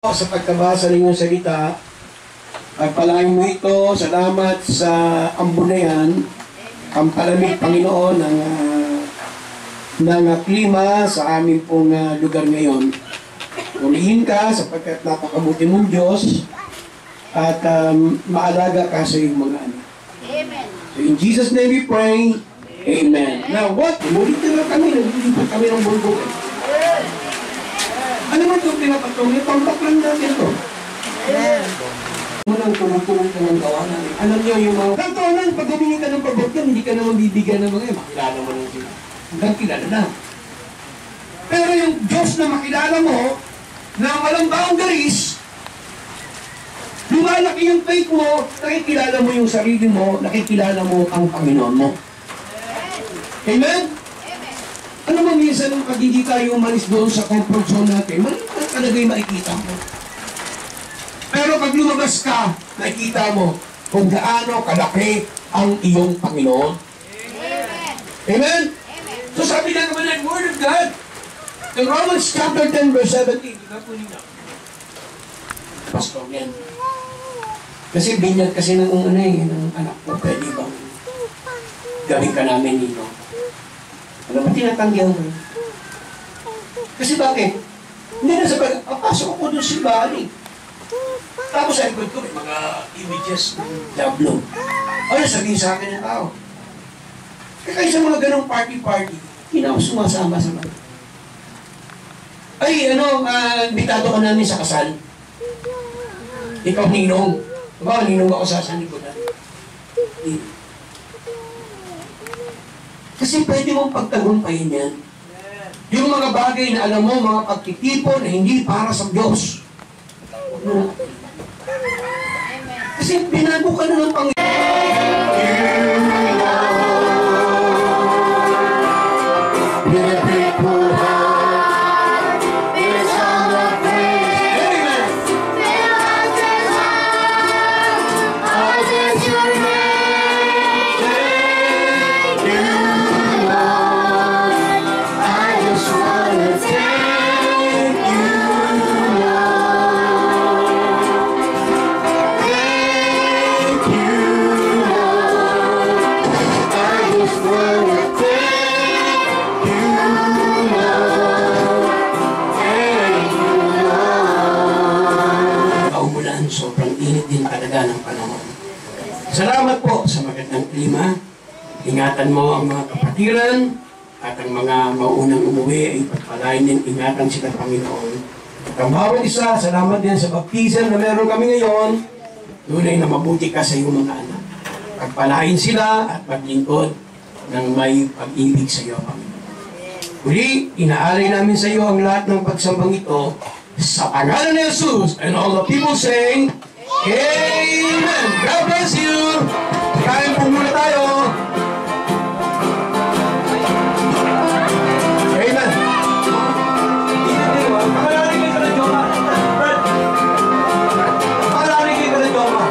Sa pagkabasa ng iyong salita, pagpalain mo ito, salamat sa ambon na yan, ang palamig, Panginoon, ng klima sa aming pong lugar ngayon. Ulihin ka sapagkat napakabuti mong Diyos at maalaga ka sa iyong mga anak. Amen. So in Jesus' name we pray, Amen. Now what? Ulit na kami, naglilipat kami ng bulbo. Ano man itong pinapatong? Itambak lang natin ito. Unang tulong-tulong ka ng gawa namin. Alam niyo yung mga... Kantonan, pag humingi ka ng pabot yan, hindi ka naman bibigyan ng mga makilala mo ng Diyos. Hanggang kilala na. Pero yung Diyos na makilala mo, na walang boundaries, lumalaki yung faith mo, nakikilala mo yung sarili mo, nakikilala mo ang Panginoon mo. Amen? Ano ba minsan pag hindi tayo umalis doon sa comfort zone natin, maliit na talaga'y makikita mo. Pero pag lumabas ka, nakikita mo kung gaano kalaki ang iyong Panginoon. Amen. Amen? So sabi na naman ng Word of God, in Romans chapter 10 verse 17, di ba po nila? Pastor yan. Kasi binyag kasi ng anak ko, pwede bang gawin ka namin nito? Ano ba tinatanggihan ko? Kasi bakit? Hindi na sabi, pasok ako doon si Bali. Tapos sa likod ko, may mga images ng Diablo. Ano sabihin sa akin ng tao? Kaya sa mga ganong party-party, hindi na ako sumasama sa mga. Ay, bitado ka namin sa kasal. Ikaw, ninong. Diba, ninong ako sa likodan. Kasi pwede mong pagtagumpayin yan. Yung mga bagay na alam mo, mga pagtitipon na hindi para sa Diyos. Kasi binago ka na ng Panginoon. Sobrang init din talaga ng panahon. Salamat po sa magandang klima. Ingatan mo ang mga kapatiran at ang mga maunang umuwi ay pagpalain din, ingatan sila Panginoon. At ang bawat isa, salamat din sa baptism na meron kami ngayon. Tunay na mabuti ka sa iyong mga anak. Pagpalain sila at maglingkod ng may pag-ibig sa iyo, Panginoon. Uli, inaari namin sa iyo ang lahat ng pagsambang ito sa pangalan ni Jesus, and all the people saying, Amen! God bless you! Kain po muna tayo! Amen! Pakalarin kayo ka na Joma! Pakalarin kayo ka na Joma!